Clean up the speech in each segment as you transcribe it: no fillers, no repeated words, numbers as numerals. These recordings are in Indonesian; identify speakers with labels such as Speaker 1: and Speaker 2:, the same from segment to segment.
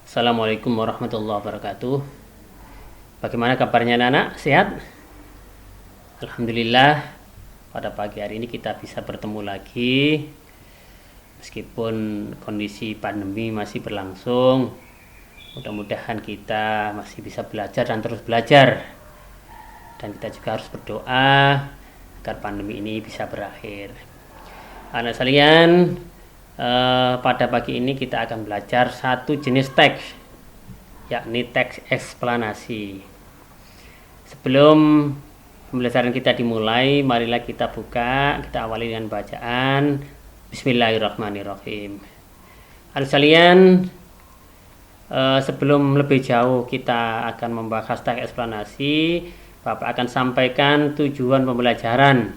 Speaker 1: Assalamualaikum warahmatullahi wabarakatuh. Bagaimana kabarnya anak-anak? Sehat? Alhamdulillah, pada pagi hari ini kita bisa bertemu lagi. Meskipun kondisi pandemi masih berlangsung, mudah-mudahan kita masih bisa belajar dan terus belajar. Dan kita juga harus berdoa agar pandemi ini bisa berakhir. Anak sekalian, pada pagi ini kita akan belajar satu jenis teks, yakni teks eksplanasi. Sebelum pembelajaran kita dimulai, marilah kita kita awali dengan bacaan Bismillahirrahmanirrahim. Anak sekalian, sebelum lebih jauh kita akan membahas teks eksplanasi, Bapak akan sampaikan tujuan pembelajaran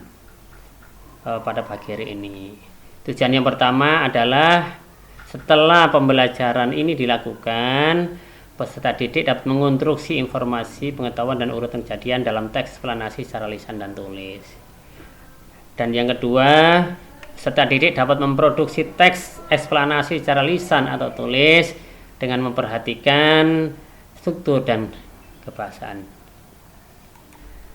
Speaker 1: pada pagi hari ini. Tujuan yang pertama adalah setelah pembelajaran ini dilakukan, peserta didik dapat mengonstruksi informasi, pengetahuan, dan urutan kejadian dalam teks eksplanasi secara lisan dan tulis. Dan yang kedua, peserta didik dapat memproduksi teks eksplanasi secara lisan atau tulis dengan memperhatikan struktur dan kebahasaan.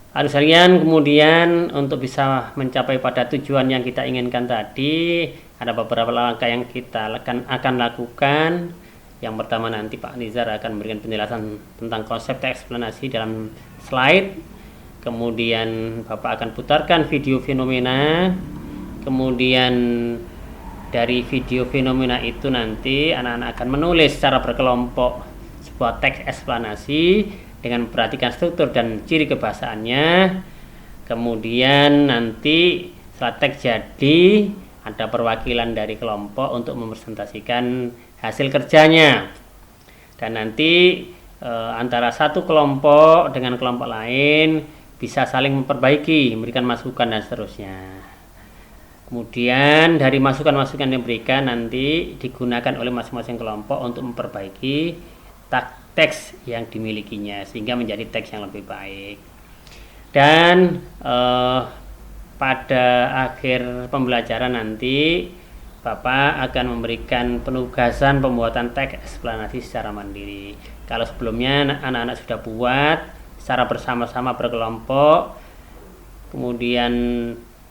Speaker 1: Harus sekalian, kemudian untuk bisa mencapai pada tujuan yang kita inginkan tadi, ada beberapa langkah yang kita akan lakukan. Yang pertama, nanti Pak Nizar akan memberikan penjelasan tentang konsep teks eksplanasi dalam slide. Kemudian Bapak akan putarkan video fenomena. Kemudian dari video fenomena itu nanti anak-anak akan menulis secara berkelompok sebuah teks eksplanasi dengan memperhatikan struktur dan ciri kebahasaannya. Kemudian nanti setelah teks jadi, ada perwakilan dari kelompok untuk mempresentasikan hasil kerjanya. Dan nanti antara satu kelompok dengan kelompok lain bisa saling memperbaiki, memberikan masukan dan seterusnya. Kemudian dari masukan-masukan yang diberikan nanti digunakan oleh masing-masing kelompok untuk memperbaiki teks yang dimilikinya sehingga menjadi teks yang lebih baik. Dan pada akhir pembelajaran nanti Bapak akan memberikan penugasan pembuatan teks eksplanasi secara mandiri. Kalau sebelumnya anak-anak sudah buat secara bersama-sama berkelompok, kemudian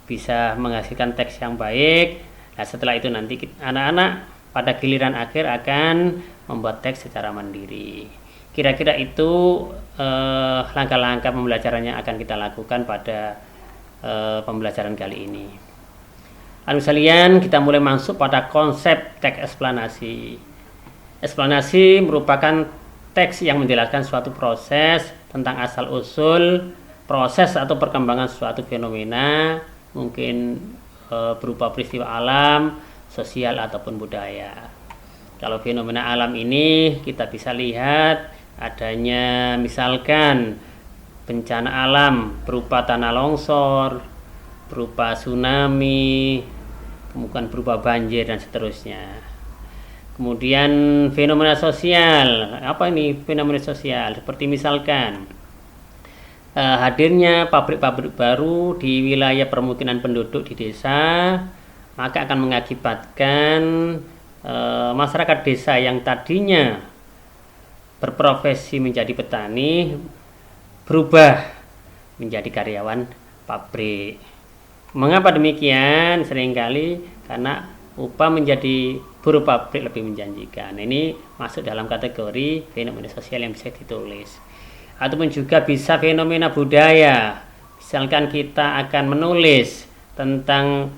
Speaker 1: bisa menghasilkan teks yang baik. Nah, setelah itu nanti anak-anak pada giliran akhir akan membuat teks secara mandiri. Kira-kira itu langkah-langkah pembelajaran yang akan kita lakukan pada pembelajaran kali ini. Anak sekalian, kita mulai masuk pada konsep teks eksplanasi. Eksplanasi merupakan teks yang menjelaskan suatu proses tentang asal-usul, proses atau perkembangan suatu fenomena, mungkin berupa peristiwa alam, sosial ataupun budaya. Kalau fenomena alam ini kita bisa lihat adanya misalkan bencana alam berupa tanah longsor, berupa tsunami, kemudian berupa banjir dan seterusnya. Kemudian fenomena sosial, apa ini fenomena sosial? Seperti misalkan hadirnya pabrik-pabrik baru di wilayah permukiman penduduk di desa, maka akan mengakibatkan masyarakat desa yang tadinya berprofesi menjadi petani berubah menjadi karyawan pabrik. Mengapa demikian? Seringkali karena upah menjadi buruh pabrik lebih menjanjikan. Ini masuk dalam kategori fenomena sosial yang bisa ditulis. Ataupun juga bisa fenomena budaya. Misalkan kita akan menulis tentang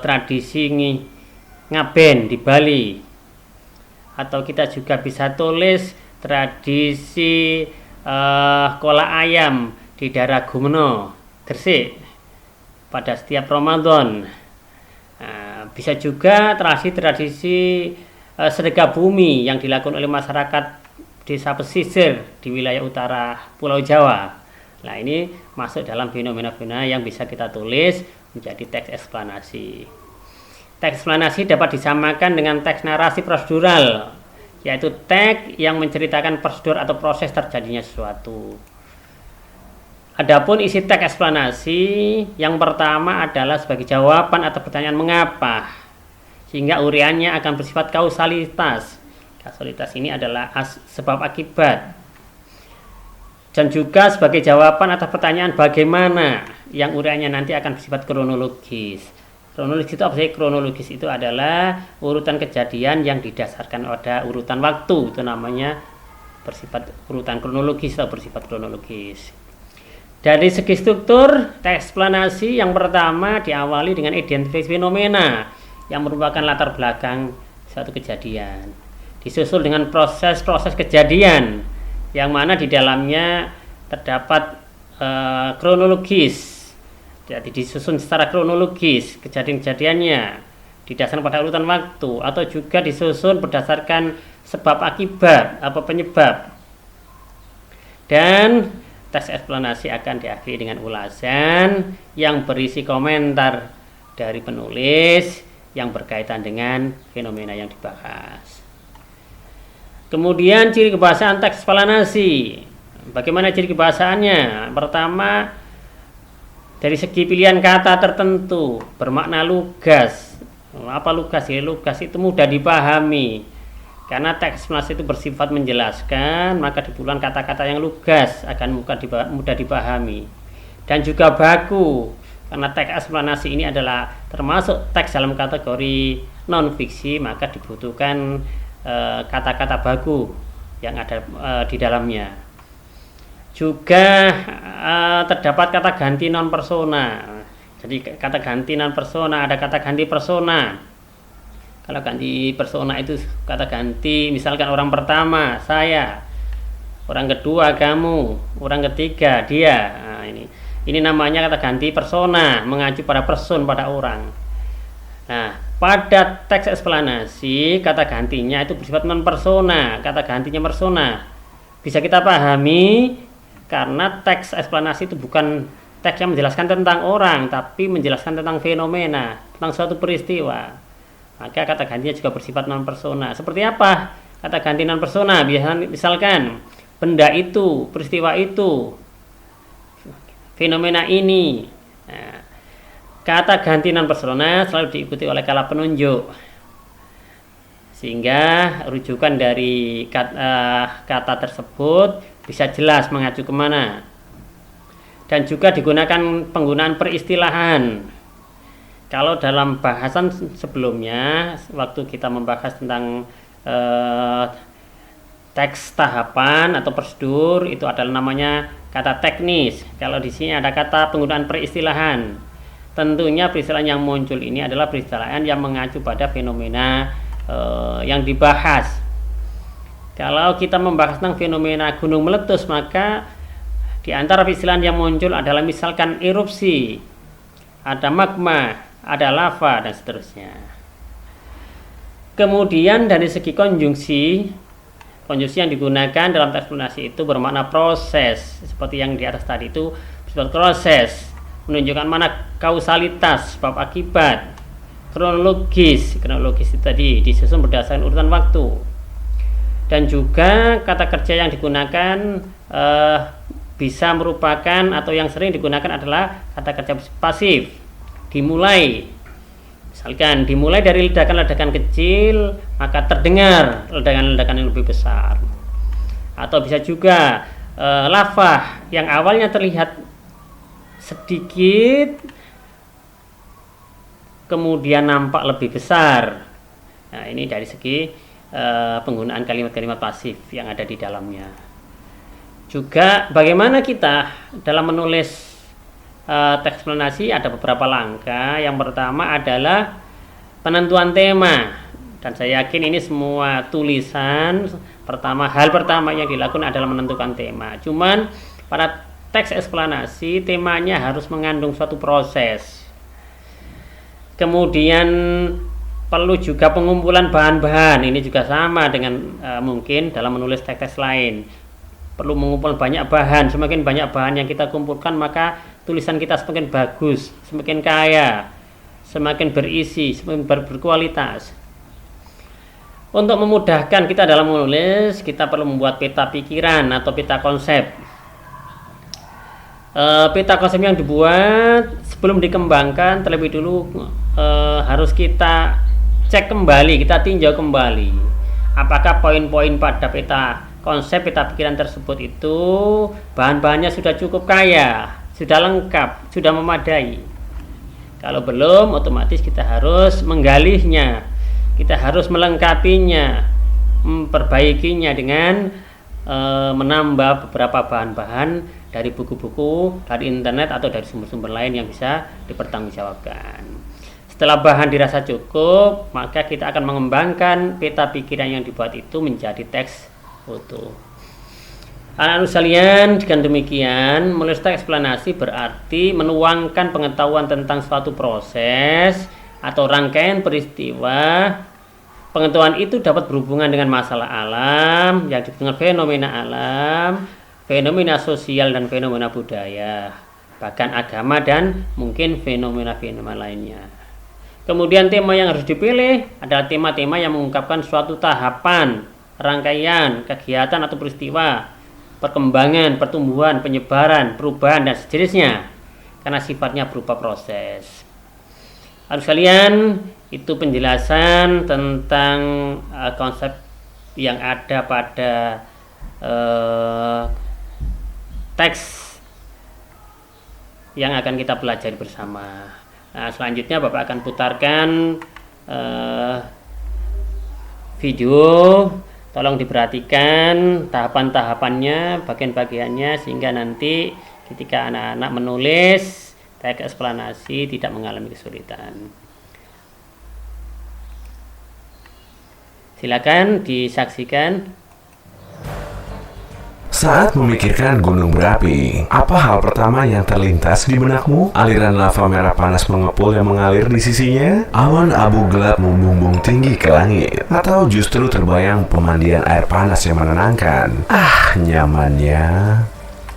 Speaker 1: tradisi ngaben di Bali, atau kita juga bisa tulis tradisi kolak ayam di daerah Gumeno, Gresik pada setiap Ramadan. Bisa juga tradisi sedekah bumi yang dilakukan oleh masyarakat desa pesisir di wilayah utara Pulau Jawa. Nah, ini masuk dalam fenomena-fenomena yang bisa kita tulis menjadi teks eksplanasi. Teks eksplanasi dapat disamakan dengan teks narasi prosedural, yaitu teks yang menceritakan prosedur atau proses terjadinya sesuatu. Adapun isi teks eksplanasi yang pertama adalah sebagai jawaban atau pertanyaan mengapa, sehingga uraiannya akan bersifat kausalitas. Kausalitas ini adalah sebab akibat. Dan juga sebagai jawaban atas pertanyaan bagaimana, yang uraiannya nanti akan bersifat kronologis. Kronologis itu apa sih? Kronologis itu adalah urutan kejadian yang didasarkan pada urutan waktu. Itu namanya bersifat urutan kronologis atau bersifat kronologis. Dari segi struktur teks eksplanasi, yang pertama diawali dengan identifikasi fenomena yang merupakan latar belakang suatu kejadian. Disusul dengan proses-proses kejadian yang mana di dalamnya terdapat kronologis. Jadi disusun secara kronologis kejadian-kejadiannya didasarkan pada urutan waktu, atau juga disusun berdasarkan sebab akibat apa penyebab. Dan teks eksplanasi akan diakhiri dengan ulasan yang berisi komentar dari penulis yang berkaitan dengan fenomena yang dibahas. Kemudian ciri kebahasaan teks eksplanasi. Bagaimana ciri kebahasaannya? Pertama, dari segi pilihan kata tertentu, bermakna lugas. Apa lugas? Ya, lugas itu mudah dipahami. Karena teks eksplanasi itu bersifat menjelaskan, maka dibutuhkan kata-kata yang lugas akan mudah dipahami. Dan juga baku, karena teks eksplanasi ini adalah termasuk teks dalam kategori non-fiksi, maka dibutuhkan kata-kata baku yang ada di dalamnya. Juga terdapat kata ganti non persona. Jadi kata ganti non persona, ada kata ganti persona. Kalau ganti persona itu kata ganti, misalkan orang pertama saya, orang kedua kamu, orang ketiga dia. Nah, ini namanya kata ganti persona, mengacu pada person, pada orang. Nah, pada teks eksplanasi kata gantinya itu bersifat non persona, kata gantinya persona. Bisa kita pahami karena teks eksplanasi itu bukan teks yang menjelaskan tentang orang, tapi menjelaskan tentang fenomena, tentang suatu peristiwa. Maka kata gantinya juga bersifat non persona. Seperti apa kata ganti non persona? Misalkan benda itu, peristiwa itu, fenomena ini. Nah, kata ganti non persona selalu diikuti oleh kata penunjuk, sehingga rujukan dari kata tersebut bisa jelas mengacu kemana. Dan juga digunakan penggunaan peristilahan. Kalau dalam bahasan sebelumnya, waktu kita membahas tentang teks tahapan atau prosedur, itu adalah namanya kata teknis. Kalau di sini ada kata penggunaan peristilahan. Tentunya peristilahan yang muncul ini adalah peristilahan yang mengacu pada fenomena yang dibahas. Kalau kita membahas tentang fenomena gunung meletus, maka di antara peristilahan yang muncul adalah misalkan erupsi, ada magma, ada lava, dan seterusnya. Kemudian dari segi konjungsi yang digunakan dalam teks eksplanasi itu bermakna proses, seperti yang di atas tadi itu bersifat proses, menunjukkan mana kausalitas, sebab akibat. Kronologis itu tadi disusun berdasarkan urutan waktu. Dan juga kata kerja yang digunakan bisa merupakan atau yang sering digunakan adalah kata kerja pasif. Dimulai, misalkan dimulai dari ledakan-ledakan kecil, maka terdengar ledakan-ledakan yang lebih besar. Atau bisa juga lava yang awalnya terlihat sedikit kemudian nampak lebih besar. Nah, ini dari segi penggunaan kalimat-kalimat pasif yang ada di dalamnya. Juga bagaimana kita dalam menulis teks eksplanasi, ada beberapa langkah. Yang pertama adalah penentuan tema, dan saya yakin ini semua tulisan hal pertama yang dilakukan adalah menentukan tema. Cuman pada teks eksplanasi temanya harus mengandung suatu proses. Kemudian perlu juga pengumpulan bahan-bahan. Ini juga sama dengan mungkin dalam menulis teks-teks lain. Perlu mengumpulkan banyak bahan. Semakin banyak bahan yang kita kumpulkan, maka tulisan kita semakin bagus, semakin kaya, semakin berisi, semakin berkualitas. Untuk memudahkan kita dalam menulis, kita perlu membuat peta pikiran atau peta konsep. Peta konsep yang dibuat sebelum dikembangkan terlebih dulu harus kita cek kembali, kita tinjau kembali apakah poin-poin pada konsep peta pikiran tersebut itu bahan-bahannya sudah cukup kaya, sudah lengkap, sudah memadai. Kalau belum, otomatis kita harus menggalihnya, kita harus melengkapinya, memperbaikinya dengan menambah beberapa bahan-bahan dari buku-buku, dari internet atau dari sumber-sumber lain yang bisa dipertanggungjawabkan. Setelah bahan dirasa cukup, maka kita akan mengembangkan peta pikiran yang dibuat itu menjadi teks utuh. Anak-anak sekalian, dengan demikian menulis teks eksplanasi berarti menuangkan pengetahuan tentang suatu proses atau rangkaian peristiwa. Pengetahuan itu dapat berhubungan dengan masalah alam, yang disebut dengan fenomena alam, fenomena sosial dan fenomena budaya, bahkan agama dan mungkin fenomena-fenomena lainnya. Kemudian tema yang harus dipilih adalah tema-tema yang mengungkapkan suatu tahapan, rangkaian, kegiatan atau peristiwa, perkembangan, pertumbuhan, penyebaran, perubahan dan sejenisnya, karena sifatnya berupa proses. Harus kalian, itu penjelasan tentang konsep yang ada pada teks yang akan kita pelajari bersama. Nah, selanjutnya Bapak akan putarkan video. Tolong diperhatikan tahapan-tahapannya, bagian-bagiannya, sehingga nanti ketika anak-anak menulis teks eksplanasi tidak mengalami kesulitan. Silakan disaksikan.
Speaker 2: Saat memikirkan gunung berapi, apa hal pertama yang terlintas di benakmu? Aliran lava merah panas mengepul yang mengalir di sisinya? Awan abu gelap membumbung tinggi ke langit? Atau justru terbayang pemandian air panas yang menenangkan? Nyamannya.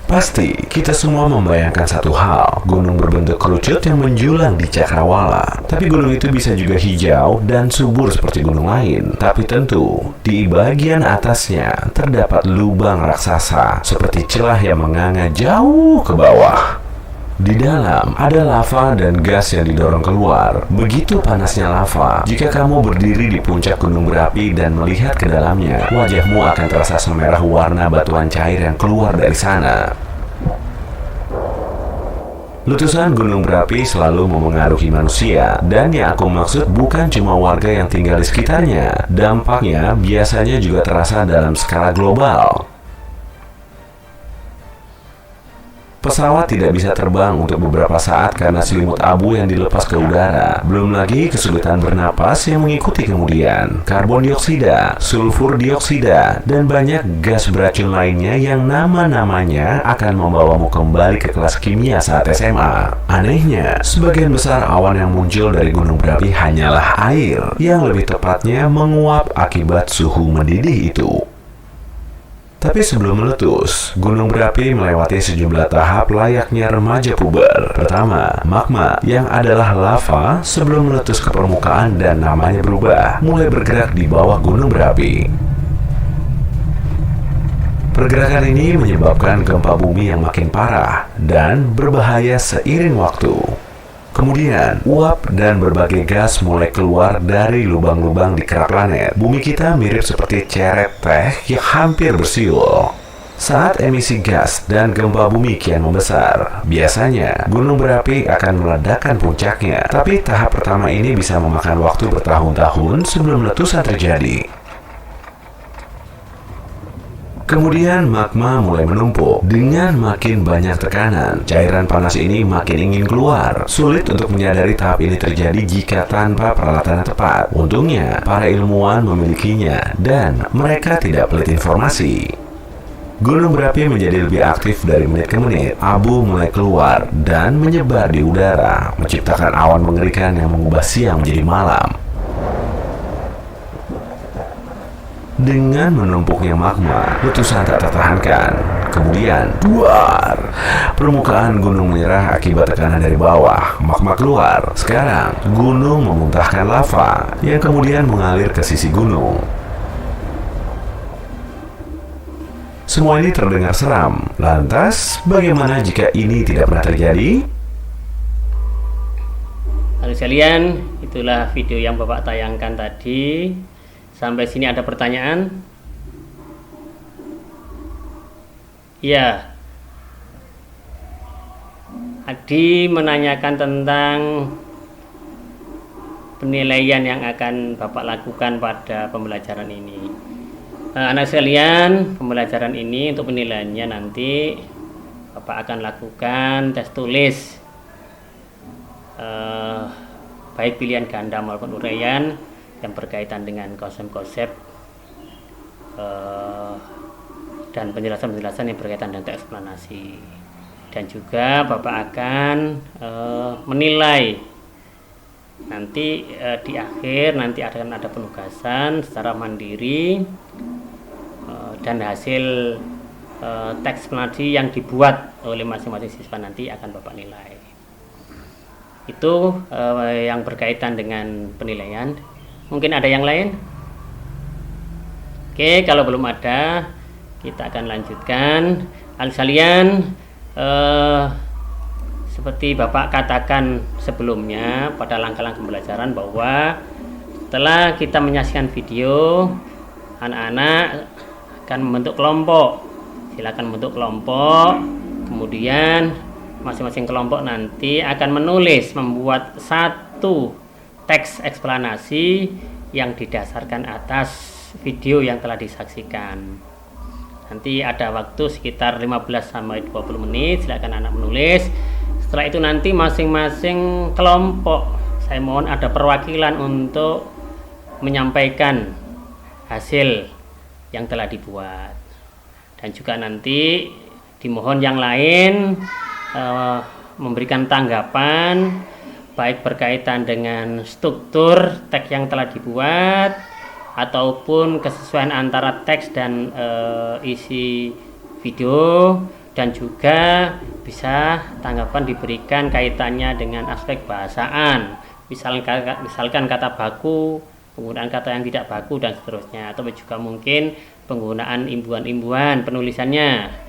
Speaker 2: Pasti, kita semua membayangkan satu hal, gunung berbentuk kerucut yang menjulang di cakrawala. Tapi gunung itu bisa juga hijau dan subur seperti gunung lain. Tapi tentu, di bagian atasnya terdapat lubang raksasa, seperti celah yang menganga jauh ke bawah. Di dalam ada lava dan gas yang didorong keluar. Begitu panasnya lava, jika kamu berdiri di puncak gunung berapi dan melihat ke dalamnya, wajahmu akan terasa semerah warna batuan cair yang keluar dari sana. Letusan gunung berapi selalu memengaruhi manusia, dan yang aku maksud bukan cuma warga yang tinggal di sekitarnya. Dampaknya biasanya juga terasa dalam skala global. Pesawat tidak bisa terbang untuk beberapa saat karena selimut abu yang dilepas ke udara. Belum lagi kesulitan bernapas yang mengikuti kemudian. Karbon dioksida, sulfur dioksida, dan banyak gas beracun lainnya yang nama-namanya akan membawamu kembali ke kelas kimia saat SMA. Anehnya, sebagian besar awan yang muncul dari gunung berapi hanyalah air, yang lebih tepatnya menguap akibat suhu mendidih itu. Tapi sebelum meletus, gunung berapi melewati sejumlah tahap layaknya remaja puber. Pertama, magma, yang adalah lava sebelum meletus ke permukaan dan namanya berubah, mulai bergerak di bawah gunung berapi. Pergerakan ini menyebabkan gempa bumi yang makin parah dan berbahaya seiring waktu. Kemudian, uap dan berbagai gas mulai keluar dari lubang-lubang di kerak planet. Bumi kita mirip seperti ceret teh yang hampir bersiul. Saat emisi gas dan gempa bumi kian membesar, biasanya gunung berapi akan meledakkan puncaknya. Tapi tahap pertama ini bisa memakan waktu bertahun-tahun sebelum letusan terjadi. Kemudian magma mulai menumpuk. Dengan makin banyak tekanan, cairan panas ini makin ingin keluar. Sulit untuk menyadari tahap ini terjadi jika tanpa peralatan yang tepat. Untungnya, para ilmuwan memilikinya dan mereka tidak pelit informasi. Gunung berapi menjadi lebih aktif dari menit ke menit. Abu mulai keluar dan menyebar di udara, menciptakan awan mengerikan yang mengubah siang menjadi malam. Dengan menumpuknya magma, letusan tak tertahankan. Kemudian, duar! Permukaan gunung menyerah akibat tekanan dari bawah. Magma keluar. Sekarang, gunung memuntahkan lava yang kemudian mengalir ke sisi gunung. Semua ini terdengar seram. Lantas, bagaimana jika ini tidak pernah terjadi?
Speaker 1: Halo sekalian, itulah video yang Bapak tayangkan tadi. Sampai sini ada pertanyaan? Ya. Adi menanyakan tentang penilaian yang akan Bapak lakukan pada pembelajaran ini. Anak sekalian, pembelajaran ini untuk penilaiannya nanti Bapak akan lakukan tes tulis, baik pilihan ganda maupun uraian yang berkaitan dengan konsep-konsep dan penjelasan-penjelasan yang berkaitan dengan teks eksplanasi. Dan juga Bapak akan menilai nanti di akhir nanti akan ada penugasan secara mandiri dan hasil teks eksplanasi yang dibuat oleh masing-masing siswa nanti akan Bapak nilai. Itu yang berkaitan dengan penilaian. Mungkin ada yang lain? Oke, kalau belum ada, kita akan lanjutkan. Kalian seperti Bapak katakan sebelumnya pada langkah-langkah pembelajaran bahwa setelah kita menyaksikan video, anak-anak akan membentuk kelompok. Silakan membentuk kelompok, kemudian masing-masing kelompok nanti akan membuat satu teks eksplanasi yang didasarkan atas video yang telah disaksikan. Nanti ada waktu sekitar 15 sampai 20 menit, silakan anak menulis. Setelah itu nanti masing-masing kelompok, saya mohon ada perwakilan untuk menyampaikan hasil yang telah dibuat. Dan juga nanti dimohon yang lain memberikan tanggapan baik berkaitan dengan struktur teks yang telah dibuat ataupun kesesuaian antara teks dan isi video, dan juga bisa tanggapan diberikan kaitannya dengan aspek bahasaan, misalkan kata baku, penggunaan kata yang tidak baku dan seterusnya, atau juga mungkin penggunaan imbuhan-imbuhan penulisannya.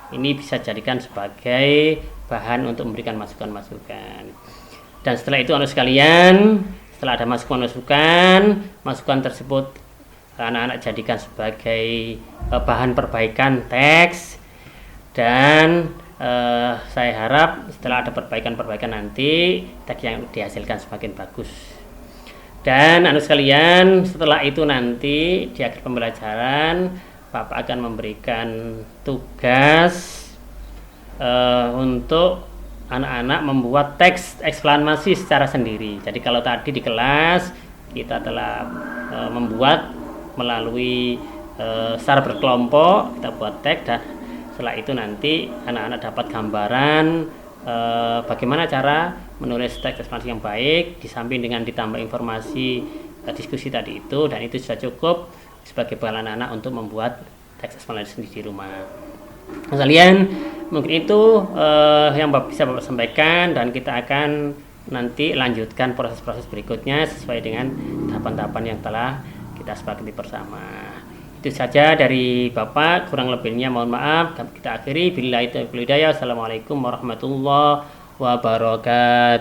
Speaker 1: Ini bisa jadikan sebagai bahan untuk memberikan masukan-masukan. Dan setelah itu anak sekalian, setelah ada masukan tersebut anak-anak jadikan sebagai bahan perbaikan teks, dan saya harap setelah ada perbaikan-perbaikan nanti teks yang dihasilkan semakin bagus. Dan anak sekalian, setelah itu nanti di akhir pembelajaran Bapak akan memberikan tugas untuk anak-anak membuat teks eksplanasi secara sendiri. Jadi kalau tadi di kelas kita telah membuat melalui secara berkelompok, kita buat teks, dan setelah itu nanti anak-anak dapat gambaran bagaimana cara menulis teks eksplanasi yang baik, di samping dengan ditambah informasi diskusi tadi itu, dan itu sudah cukup sebagai bahan anak-anak untuk membuat teks eksplanasi sendiri di rumah. Kalian mungkin itu yang bisa Bapak sampaikan, dan kita akan nanti lanjutkan proses-proses berikutnya sesuai dengan tahapan-tahapan yang telah kita sepakati bersama. Itu saja dari Bapak, kurang lebihnya mohon maaf. Kita akhiri. Billahi taufiq wal hidayah. Assalamualaikum warahmatullahi wabarakatuh.